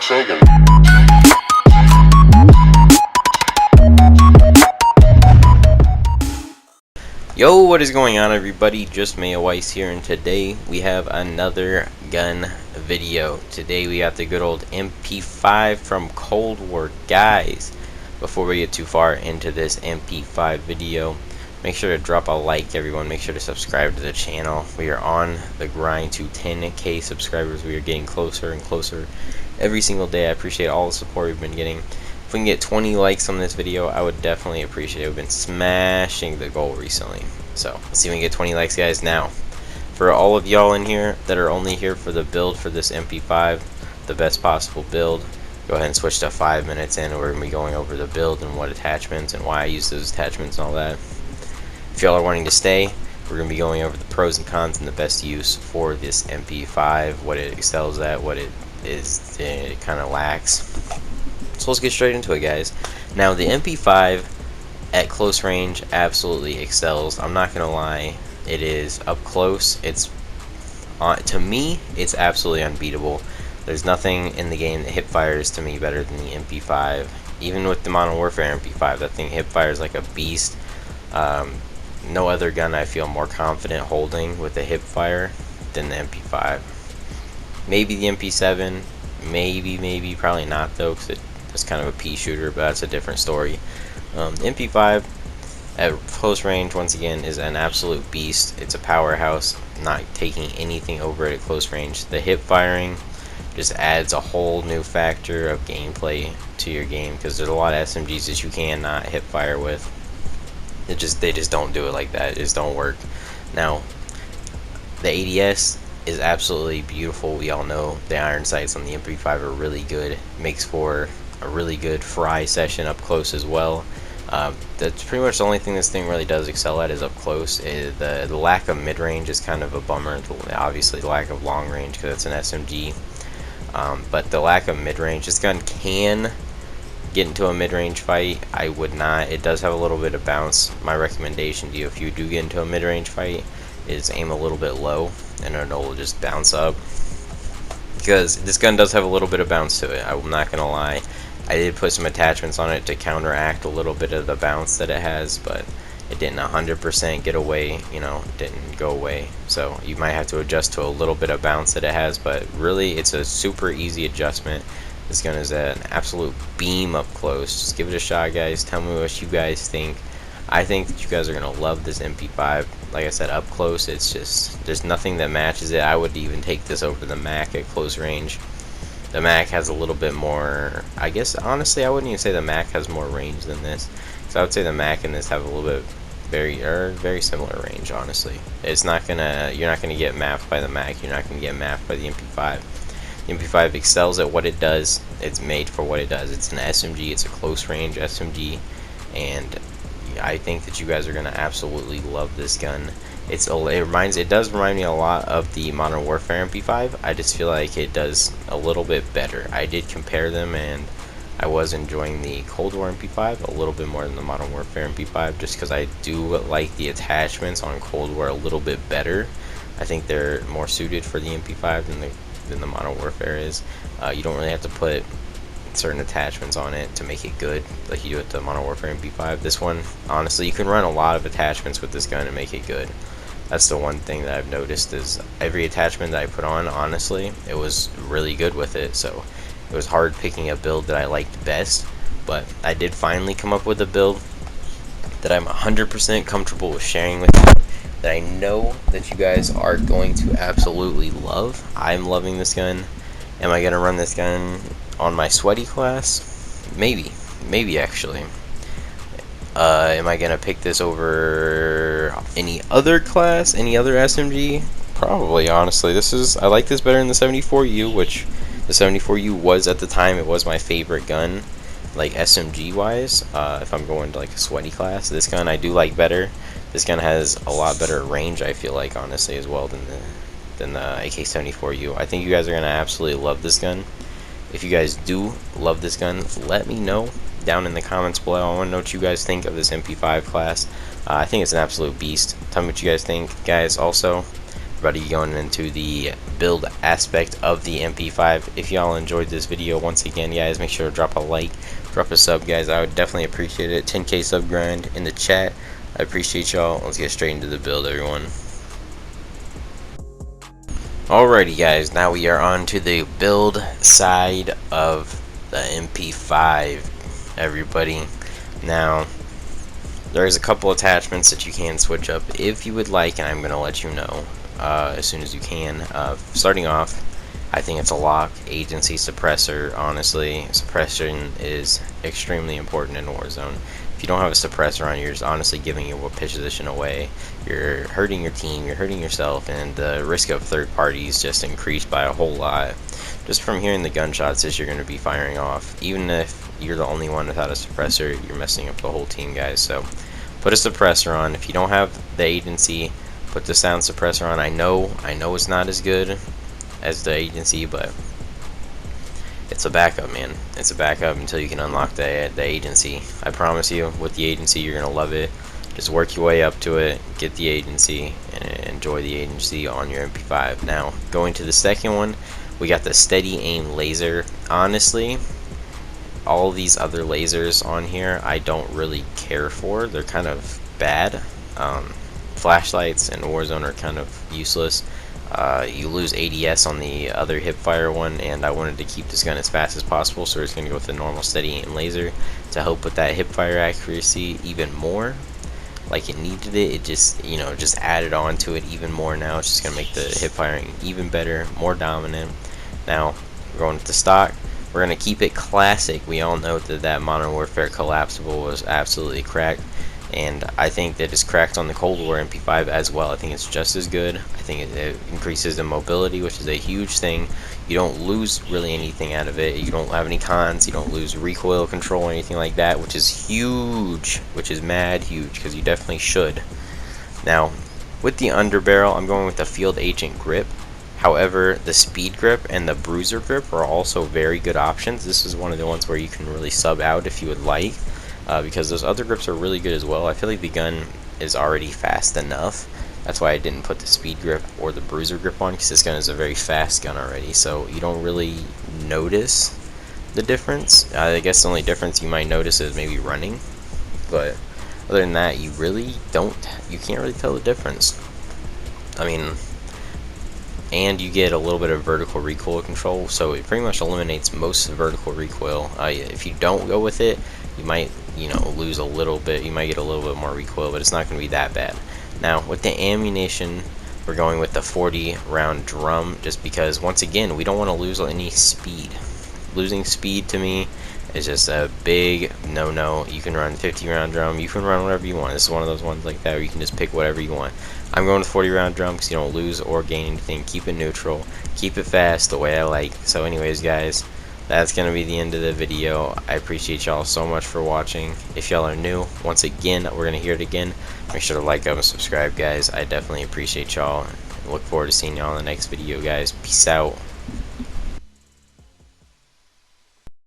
Yo, what is going on, everybody? Just Weiss here, and today we have another gun video. Today we got the good old Mp5 from Cold War. Guys, before we get too far into this Mp5 video, make sure to drop a like, everyone. Make sure to subscribe to the channel. We are on the grind to 10k subscribers. We are getting closer and closer every single day. I appreciate all the support we've been getting. If we can get 20 likes on this video, I would definitely appreciate it. We've been smashing the goal recently. So, let's see if we can get 20 likes, guys. Now, for all of y'all in here that are only here for the build for this Mp5, the best possible build, go ahead and switch to 5 minutes in. We're going to be going over the build and what attachments and why I use those attachments and all that. If y'all are wanting to stay, we're going to be going over the pros and cons and the best use for this Mp5, what it excels at, what it is, it kind of lacks. So let's get straight into it, guys. Now, the Mp5 at close range absolutely excels. I'm not gonna lie, it is up close. It's to me, it's absolutely unbeatable. There's nothing in the game that hipfires to me better than the Mp5. Even with the Modern Warfare Mp5, that thing hipfires like a beast. No other gun I feel more confident holding with the hipfire than the Mp5. Maybe the Mp7, maybe, probably not though, because it's kind of a pea shooter, but that's a different story. The Mp5 at close range, once again, is an absolute beast. It's a powerhouse, not taking anything over it at close range. The hip firing just adds a whole new factor of gameplay to your game, because there's a lot of SMGs that you cannot hip fire with. They just don't do it like that. It just don't work. Now, the ADS is absolutely beautiful. We all know the iron sights on the Mp5 are really good. Makes for a really good fry session up close as well. That's pretty much the only thing this thing really does excel at, is up close. The lack of mid-range is kind of a bummer. Obviously the lack of long range, because it's an SMG, but the lack of mid-range, this gun can get into a mid-range fight. I would not. It does have a little bit of bounce. My recommendation to you, if you do get into a mid-range fight, is aim a little bit low and it will just bounce up, because this gun does have a little bit of bounce to it. I'm not gonna lie. I did put some attachments on it to counteract a little bit of the bounce that it has, but it didn't 100% get away, you know, it didn't go away. So you might have to adjust to a little bit of bounce that it has, but really it's a super easy adjustment. This gun is an absolute beam up close. Just give it a shot, guys. Tell me what you guys think. I think that you guys are going to love this Mp5. Like I said, up close, it's just, there's nothing that matches it. I would even take this over the Mac at close range. The Mac has a little bit more, I guess, honestly, I wouldn't even say the Mac has more range than this. So I would say the Mac and this have a little bit very similar range, honestly. It's not gonna, you're not gonna get mapped by the Mac, you're not gonna get mapped by the Mp5. The Mp5 excels at what it does. It's made for what it does. It's an SMG, it's a close range SMG, and I think that you guys are gonna absolutely love this gun. It does remind me a lot of the Modern Warfare Mp5. I just feel like it does a little bit better. I did compare them, and I was enjoying the Cold War Mp5 a little bit more than the Modern Warfare Mp5, just because I do like the attachments on Cold War a little bit better. I think they're more suited for the Mp5 than the Modern Warfare is. You don't really have to put certain attachments on it to make it good like you do with the Modern Warfare Mp5. This one, honestly, you can run a lot of attachments with this gun and make it good. That's the one thing that I've noticed, is every attachment that I put on, honestly, it was really good with it. So it was hard picking a build that I liked best, but I did finally come up with a build that I'm 100% comfortable with sharing with you, that I know that you guys are going to absolutely love. I'm loving this gun. Am I going to run this gun on my sweaty class? Maybe actually. Am I gonna pick this over any other class, any other SMG? Probably, honestly. I like this better than the 74U, which the 74U was, at the time, it was my favorite gun, like SMG wise. If I'm going to like a sweaty class, this gun I do like better. This gun has a lot better range, I feel like, honestly, as well, than the AK-74U. I think you guys are gonna absolutely love this gun. If you guys do love this gun, let me know down in the comments below. I want to know what you guys think of this Mp5 class. I think it's an absolute beast. Tell me what you guys think, guys. Also, everybody, going into the build aspect of the MP5. If y'all enjoyed this video, once again, guys, make sure to drop a like, drop a sub, guys. I would definitely appreciate it. 10k sub grind in the chat. I appreciate y'all. Let's get straight into the build, everyone. Alrighty, guys, now we are on to the build side of the MP5, everybody. Now, there's a couple attachments that you can switch up if you would like, and I'm going to let you know as soon as you can. Starting off, I think it's a lock agency suppressor. Honestly, suppression is extremely important in Warzone. If you don't have a suppressor on, you're just honestly giving your position away. You're hurting your team, you're hurting yourself, and the risk of third parties just increased by a whole lot. Just from hearing the gunshots that you're going to be firing off. Even if you're the only one without a suppressor, you're messing up the whole team, guys. So put a suppressor on. If you don't have the agency, put the sound suppressor on. I know it's not as good as the agency, but it's a backup, man. It's a backup until you can unlock the agency. I promise you, with the agency, you're gonna love it. Just work your way up to it, get the agency, and enjoy the agency on your MP5. Now, going to the second one, we got the steady aim laser. Honestly, all these other lasers on here, I don't really care for. They're kind of bad. Flashlights in Warzone are kind of useless. You lose ADS on the other hipfire one, and I wanted to keep this gun as fast as possible, so we're just going to go with the normal steady aim laser to help with that hipfire accuracy even more. Like it needed it, it just, you know, just added on to it even more. Now it's just going to make the hip firing even better, more dominant. Now we're going with the stock. We're going to keep it classic. We all know that Modern Warfare collapsible was absolutely cracked, and I think that it's cracked on the Cold War MP5 as well. I think it's just as good. I think it increases the mobility, which is a huge thing. You don't lose really anything out of it. You don't have any cons. You don't lose recoil control or anything like that, which is huge, which is mad huge, because you definitely should. Now, with the underbarrel, I'm going with the field agent grip. However, the speed grip and the bruiser grip are also very good options. This is one of the ones where you can really sub out if you would like. Because those other grips are really good as well. I feel like the gun is already fast enough. That's why I didn't put the speed grip or the bruiser grip on, because this gun is a very fast gun already, so you don't really notice the difference. I guess the only difference you might notice is maybe running, but other than that, you can't really tell the difference. I mean, and you get a little bit of vertical recoil control, so it pretty much eliminates most vertical recoil. If you don't go with it, you might, you know, lose a little bit. You might get a little bit more recoil, but it's not going to be that bad. Now, with the ammunition, we're going with the 40 round drum, just because, once again, we don't want to lose any speed. Losing speed to me is just a big no-no. You can run 50 round drum, you can run whatever you want. This is one of those ones like that where you can just pick whatever you want. I'm going with 40 round drum because you don't lose or gain anything. Keep it neutral, keep it fast the way I like. So anyways, guys, that's going to be the end of the video. I appreciate y'all so much for watching. If y'all are new, once again, we're going to hear it again. Make sure to like, and subscribe, guys. I definitely appreciate y'all. Look forward to seeing y'all in the next video, guys. Peace out.